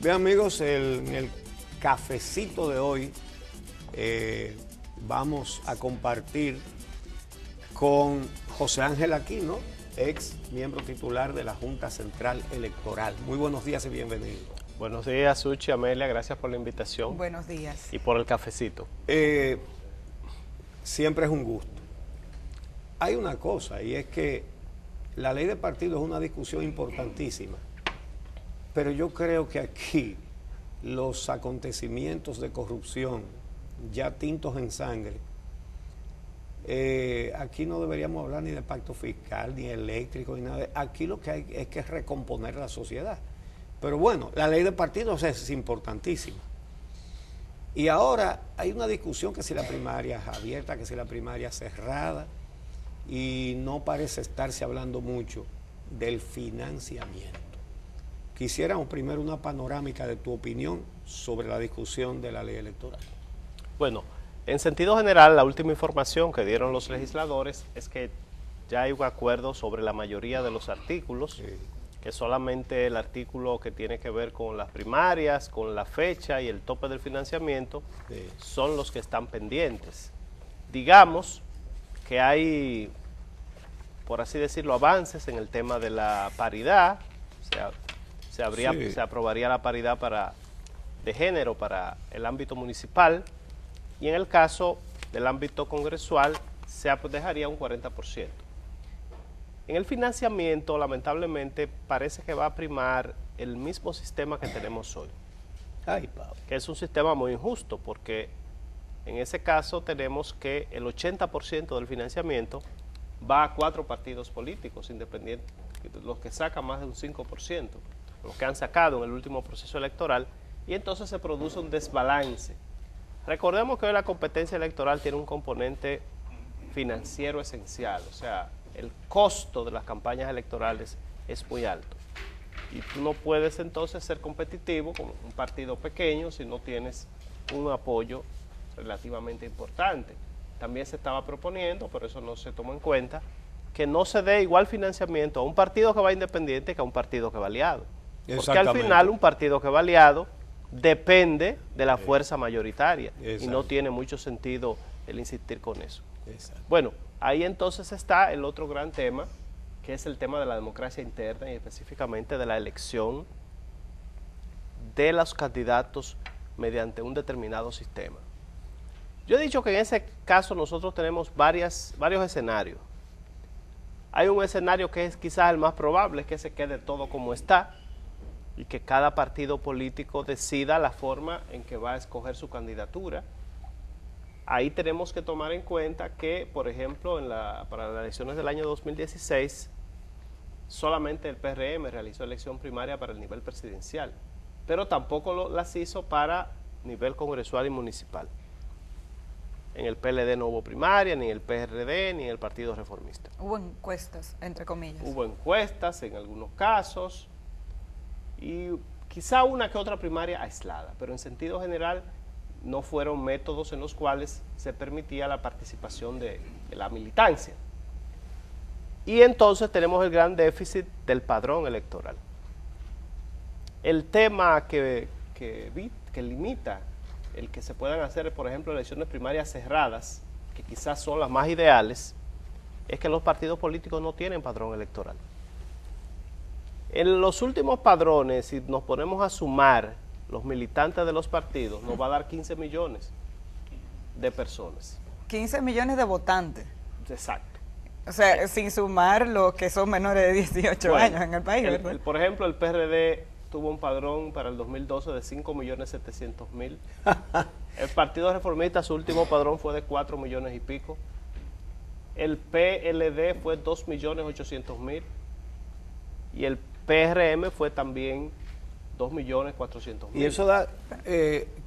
Bien, amigos, en el cafecito de hoy vamos a compartir con José Ángel Aquino, ex miembro titular de la Junta Central Electoral. Muy buenos días y bienvenido. Buenos días, Suchi, Amelia, gracias por la invitación. Buenos días. Y por el cafecito. Siempre es un gusto. Hay una cosa, y es que la ley de partidos es una discusión importantísima, pero yo creo que aquí los acontecimientos de corrupción ya tintos en sangre, aquí no deberíamos hablar ni de pacto fiscal, ni eléctrico, ni nada. Aquí lo que hay es que recomponer la sociedad. Pero bueno, la ley de partidos es importantísima. Y ahora hay una discusión que si la primaria es abierta, que si la primaria es cerrada, y no parece estarse hablando mucho del financiamiento. Quisiéramos primero una panorámica de tu opinión sobre la discusión de la ley electoral. Bueno, en sentido general, la última información que dieron los legisladores es que ya hay un acuerdo sobre la mayoría de los artículos, sí, que solamente el artículo que tiene que ver con las primarias, con la fecha y el tope del financiamiento, sí, son los que están pendientes. Digamos que hay, por así decirlo, avances en el tema de la paridad, se aprobaría la paridad de género para el ámbito municipal, y en el caso del ámbito congresual se dejaría un 40%. En el financiamiento, lamentablemente, parece que va a primar el mismo sistema que tenemos hoy, que es un sistema muy injusto, porque en ese caso tenemos que el 80% del financiamiento va a 4 partidos políticos independientes, los que sacan más de un 5%, los que han sacado en el último proceso electoral, y entonces se produce un desbalance. Recordemos que hoy la competencia electoral tiene un componente financiero esencial, o sea, el costo de las campañas electorales es muy alto. Y tú no puedes entonces ser competitivo como un partido pequeño si no tienes un apoyo relativamente importante. También se estaba proponiendo, pero eso no se tomó en cuenta, que no se dé igual financiamiento a un partido que va independiente que a un partido que va aliado. Porque al final un partido que va aliado depende de la fuerza mayoritaria. Exacto. Y no tiene mucho sentido el insistir con eso. Exacto. Bueno, ahí entonces está el otro gran tema, que es el tema de la democracia interna y específicamente de la elección de los candidatos mediante un determinado sistema. Yo he dicho que en ese caso nosotros tenemos varios escenarios. Hay un escenario que es quizás el más probable, que se quede todo como está y que cada partido político decida la forma en que va a escoger su candidatura. Ahí tenemos que tomar en cuenta que, por ejemplo, para las elecciones del año 2016, solamente el PRM realizó elección primaria para el nivel presidencial, pero tampoco las hizo para nivel congresual y municipal. En el PLD no hubo primaria, ni en el PRD, ni en el Partido Reformista. Hubo encuestas, entre comillas. Hubo encuestas en algunos casos y quizá una que otra primaria aislada, pero en sentido general no fueron métodos en los cuales se permitía la participación de la militancia. Y entonces tenemos el gran déficit del padrón electoral. El tema que limita el que se puedan hacer, por ejemplo, elecciones primarias cerradas, que quizás son las más ideales, es que los partidos políticos no tienen padrón electoral. En los últimos padrones, si nos ponemos a sumar los militantes de los partidos, nos va a dar 15 millones de personas. 15 millones de votantes. Exacto. O sea, sin sumar los que son menores de 18 años en el país, ¿verdad? Por ejemplo, el PRD tuvo un padrón para el 2012 de 5.700.000. El Partido Reformista, su último padrón fue de 4 millones y pico. El PLD fue 2.800.000. Y el PRM fue también 2.400.000. ¿Y eso da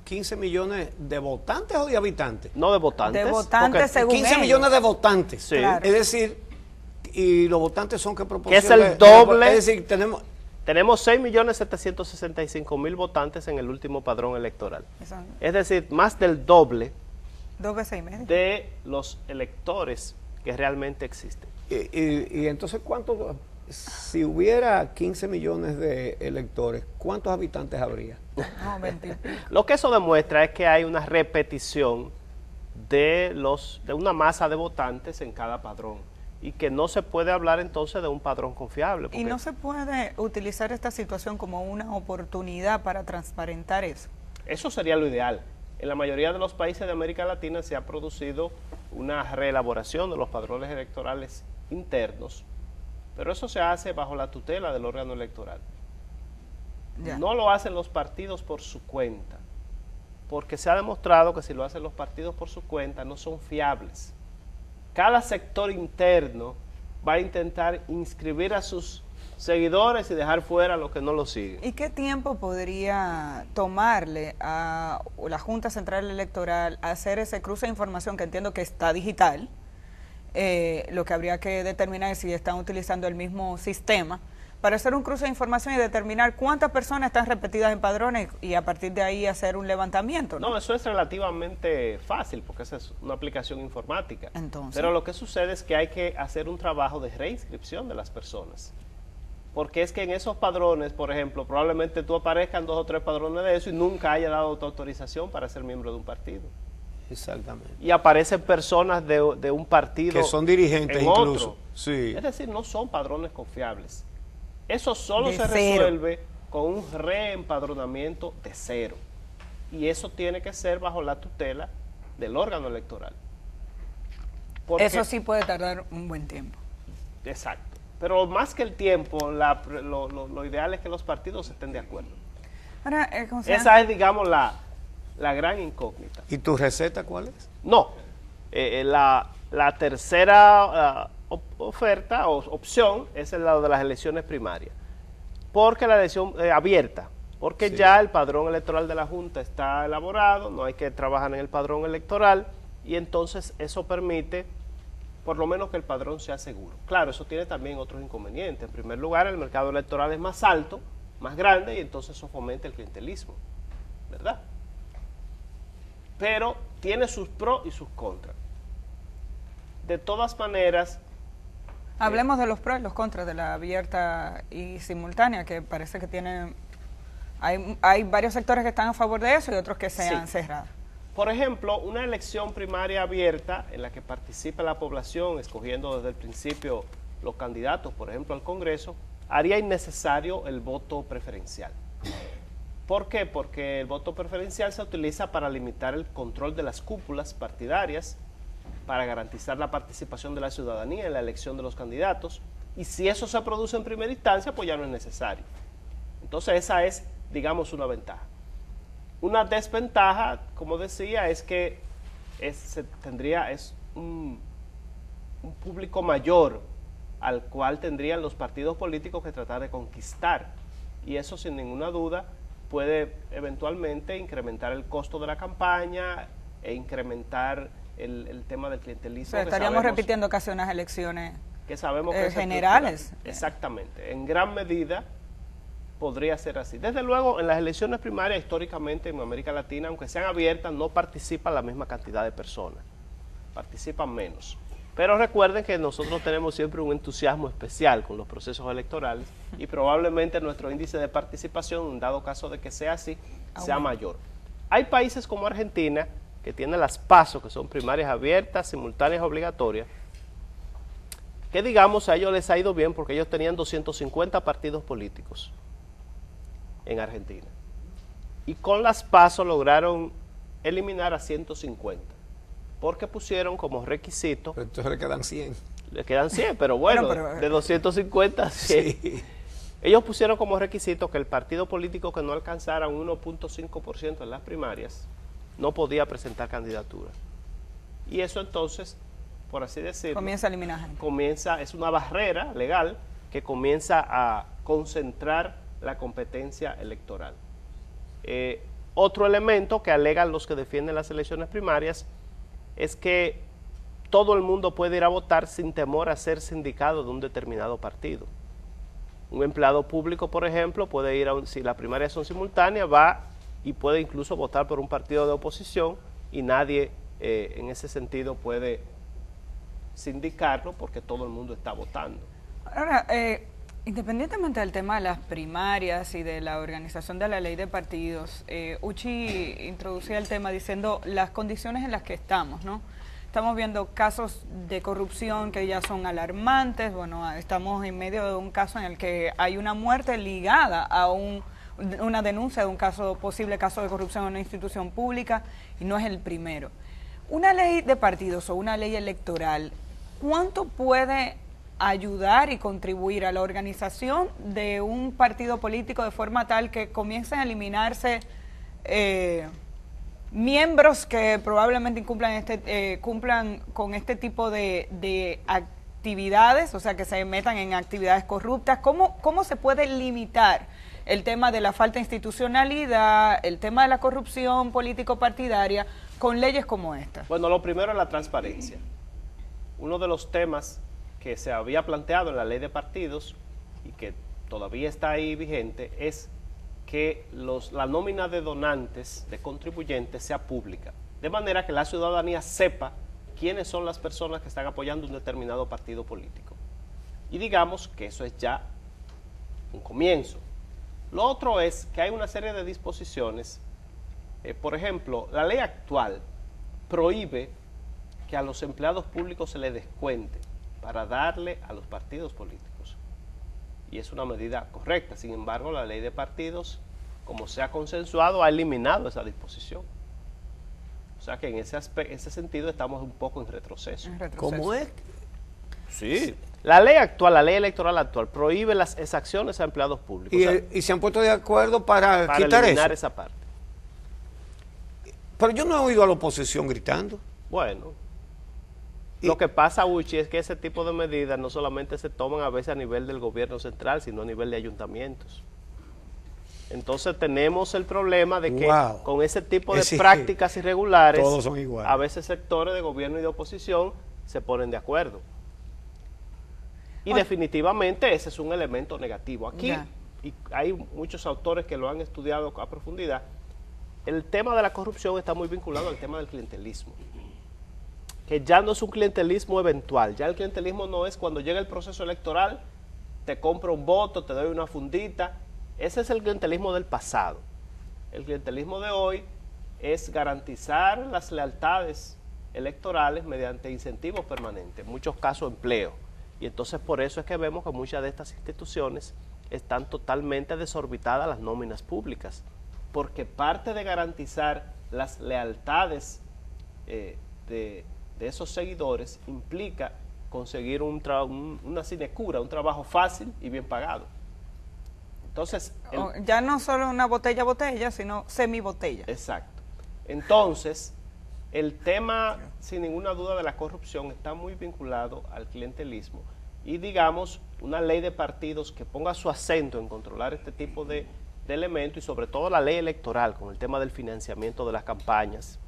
15 millones de votantes o de habitantes? No, de votantes. De votantes, según 15 ellos. millones de votantes. Sí. Claro. Es decir, y los votantes son que proporcionan. Que es el doble. Es decir, tenemos 6.765.000 votantes en el último padrón electoral. Eso, Es decir, más del doble 2 veces y medio de los electores que realmente existen. Y entonces, ¿cuántos si hubiera 15 millones de electores, ¿cuántos habitantes habría? No, 20. Lo que eso demuestra es que hay una repetición de una masa de votantes en cada padrón y que no se puede hablar entonces de un padrón confiable. ¿Y no se puede utilizar esta situación como una oportunidad para transparentar eso? Eso sería lo ideal. En la mayoría de los países de América Latina se ha producido una reelaboración de los padrones electorales internos, pero eso se hace bajo la tutela del órgano electoral. Ya. No lo hacen los partidos por su cuenta, porque se ha demostrado que si lo hacen los partidos por su cuenta no son fiables. Cada sector interno va a intentar inscribir a sus seguidores y dejar fuera a los que no lo siguen. ¿Y qué tiempo podría tomarle a la Junta Central Electoral hacer ese cruce de información que entiendo que está digital? Lo que habría que determinar es si están utilizando el mismo sistema para hacer un cruce de información y determinar cuántas personas están repetidas en padrones y a partir de ahí hacer un levantamiento, ¿no? No, eso es relativamente fácil porque esa es una aplicación informática. Entonces, pero lo que sucede es que hay que hacer un trabajo de reinscripción de las personas. Porque es que en esos padrones, por ejemplo, probablemente tú aparezcan 2 o 3 padrones de eso y nunca haya dado tu autorización para ser miembro de un partido. Exactamente. Y aparecen personas de un partido Que son dirigentes en incluso. otro. Sí. Es decir, no son padrones confiables. Eso solo De se cero. resuelve con un reempadronamiento de cero. Y eso tiene que ser bajo la tutela del órgano electoral. Porque- eso sí puede tardar un buen tiempo. Exacto. Pero más que el tiempo, lo ideal es que los partidos estén de acuerdo. Ahora, ¿cómo se llama? Esa es, digamos, la gran incógnita. ¿Y tu receta cuál es? No, la tercera oferta o opción es el lado de las elecciones primarias. Porque la elección abierta, porque Sí. ya el padrón electoral de la Junta está elaborado, no hay que trabajar en el padrón electoral y entonces eso permite por lo menos que el padrón sea seguro. Claro, eso tiene también otros inconvenientes. En primer lugar, el mercado electoral es más alto, más grande y entonces eso fomenta el clientelismo, ¿verdad? Pero tiene sus pros y sus contras. De todas maneras, Hablemos de los pros y los contras de la abierta y simultánea, que parece que tienen... Hay varios sectores que están a favor de eso y otros que se Sí. han cerrado. por ejemplo, una elección primaria abierta en la que participa la población escogiendo desde el principio los candidatos, por ejemplo, al Congreso, haría innecesario el voto preferencial. ¿Por qué? Porque el voto preferencial se utiliza para limitar el control de las cúpulas partidarias, para garantizar la participación de la ciudadanía en la elección de los candidatos, y si eso se produce en primera instancia, pues ya no es necesario. Entonces esa es, digamos, una ventaja. Una desventaja, como decía, es que tendría un público mayor al cual tendrían los partidos políticos que tratar de conquistar, y eso sin ninguna duda puede eventualmente incrementar el costo de la campaña e incrementar el tema del clientelismo. O sea, estaríamos repitiendo casi unas elecciones que sabemos que es generales. estructural. Exactamente, en gran medida podría ser así. Desde luego, en las elecciones primarias, históricamente en América Latina, aunque sean abiertas, no participa la misma cantidad de personas, participan menos. Pero recuerden que nosotros tenemos siempre un entusiasmo especial con los procesos electorales y probablemente nuestro índice de participación, en dado caso de que sea así, sea mayor. Hay países como Argentina, que tienen las PASO, que son primarias abiertas, simultáneas, obligatorias, que digamos a ellos les ha ido bien porque ellos tenían 250 partidos políticos en Argentina. Y con las PASO lograron eliminar a 150, porque pusieron como requisito, Pero entonces le quedan 100. le quedan 100, pero bueno, Pero- de 250 a 100. Sí. Ellos pusieron como requisito que el partido político que no alcanzara un 1.5% en las primarias no podía presentar candidatura. Y eso entonces, por así decirlo, Comienza a eliminar gente. es una barrera legal que comienza a concentrar la competencia electoral. Otro elemento que alegan los que defienden las elecciones primarias es que todo el mundo puede ir a votar sin temor a ser sindicado de un determinado partido. Un empleado público, por ejemplo, puede ir si las primarias son simultáneas, va y puede incluso votar por un partido de oposición y nadie en ese sentido puede sindicarlo porque todo el mundo está votando. Ahora, Independientemente del tema de las primarias y de la organización de la ley de partidos, Uchi introducía el tema diciendo las condiciones en las que estamos, ¿no? Estamos viendo casos de corrupción que ya son alarmantes. Bueno, estamos en medio de un caso en el que hay una muerte ligada a una denuncia de un posible caso de corrupción en una institución pública, y no es el primero. Una ley de partidos o una ley electoral, ¿cuánto puede ayudar y contribuir a la organización de un partido político de forma tal que comiencen a eliminarse miembros que probablemente cumplan con este tipo de actividades, o sea, que se metan en actividades corruptas? ¿Cómo se puede limitar el tema de la falta de institucionalidad, el tema de la corrupción político-partidaria con leyes como esta? Bueno, lo primero es la transparencia. Uno de los temas que se había planteado en la ley de partidos y que todavía está ahí vigente es que la nómina de donantes, de contribuyentes, sea pública, de manera que la ciudadanía sepa quiénes son las personas que están apoyando un determinado partido político. Y digamos que eso es ya un comienzo. Lo otro es que hay una serie de disposiciones, por ejemplo, la ley actual prohíbe que a los empleados públicos se les descuente para darle a los partidos políticos. Y es una medida correcta. Sin embargo, la ley de partidos, como se ha consensuado, ha eliminado esa disposición. O sea que en ese sentido estamos un poco en retroceso. ¿Cómo es? Sí. La ley actual, la ley electoral actual, prohíbe las exacciones a empleados públicos. Y se han puesto de acuerdo para quitar eliminar eso. esa parte. Pero yo no he oído a la oposición gritando. Bueno, lo que pasa, Uchi, es que ese tipo de medidas no solamente se toman a veces a nivel del gobierno central, sino a nivel de ayuntamientos. Entonces tenemos el problema de que con ese tipo de prácticas irregulares, todos son iguales. A veces sectores de gobierno y de oposición se ponen de acuerdo. Y definitivamente ese es un elemento negativo. Aquí, y hay muchos autores que lo han estudiado a profundidad, el tema de la corrupción está muy vinculado al tema del clientelismo, que ya no es un clientelismo eventual. Ya el clientelismo no es cuando llega el proceso electoral, te compro un voto, te doy una fundita. Ese es el clientelismo del pasado. El clientelismo de hoy es garantizar las lealtades electorales mediante incentivos permanentes, en muchos casos empleo. Y entonces por eso es que vemos que muchas de estas instituciones están totalmente desorbitadas las nóminas públicas, porque parte de garantizar las lealtades de esos seguidores implica conseguir una sinecura, un trabajo fácil y bien pagado. Entonces, ya no solo una botella, sino semibotella. Exacto. Entonces, el tema, sin ninguna duda, de la corrupción está muy vinculado al clientelismo. Y digamos, una ley de partidos que ponga su acento en controlar este tipo de elementos, y sobre todo la ley electoral con el tema del financiamiento de las campañas.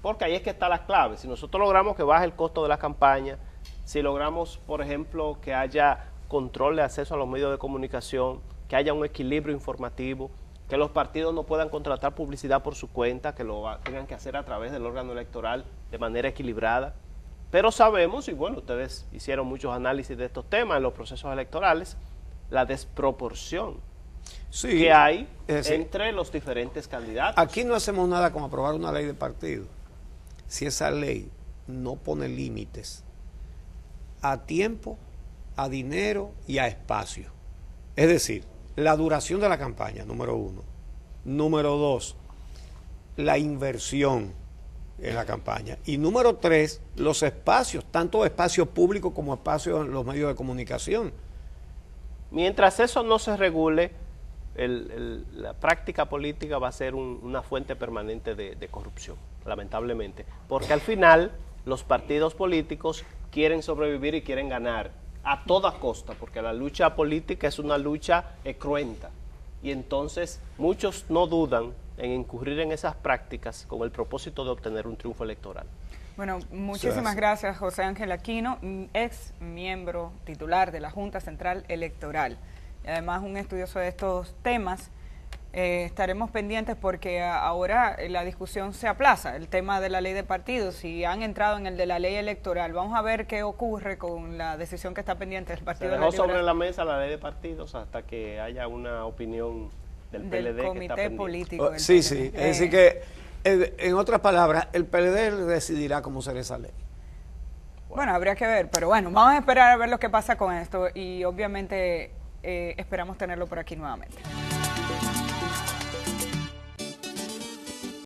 Porque ahí es que está la clave. Si nosotros logramos que baje el costo de la campaña, si logramos, por ejemplo, que haya control de acceso a los medios de comunicación, que haya un equilibrio informativo, que los partidos no puedan contratar publicidad por su cuenta, que lo tengan que hacer a través del órgano electoral de manera equilibrada. Pero sabemos, y bueno, ustedes hicieron muchos análisis de estos temas en los procesos electorales, la desproporción que hay entre los diferentes candidatos. Aquí no hacemos nada con aprobar una ley de partido si esa ley no pone límites a tiempo, a dinero y a espacio. Es decir, la duración de la campaña, número uno. Número dos, la inversión en la campaña. Y número tres, los espacios, tanto espacios públicos como espacios en los medios de comunicación. Mientras eso no se regule, la práctica política va a ser una fuente permanente de corrupción, lamentablemente. Porque al final los partidos políticos quieren sobrevivir y quieren ganar a toda costa, porque la lucha política es una lucha cruenta. Y entonces muchos no dudan en incurrir en esas prácticas con el propósito de obtener un triunfo electoral. Bueno, muchísimas gracias, José Ángel Aquino, ex miembro titular de la Junta Central Electoral, y además un estudioso de estos temas. Estaremos pendientes porque ahora la discusión se aplaza, el tema de la ley de partidos, si han entrado en el de la ley electoral. Vamos a ver qué ocurre con la decisión que está pendiente del Partido Se dejó de la sobre la mesa la ley de partidos hasta que haya una opinión del PLD que comité está pendiente. político. del Sí, PLD. sí. Es decir que, en otras palabras, el PLD decidirá cómo será esa ley. Bueno, habría que ver, pero bueno, vamos a esperar a ver lo que pasa con esto y obviamente esperamos tenerlo por aquí nuevamente.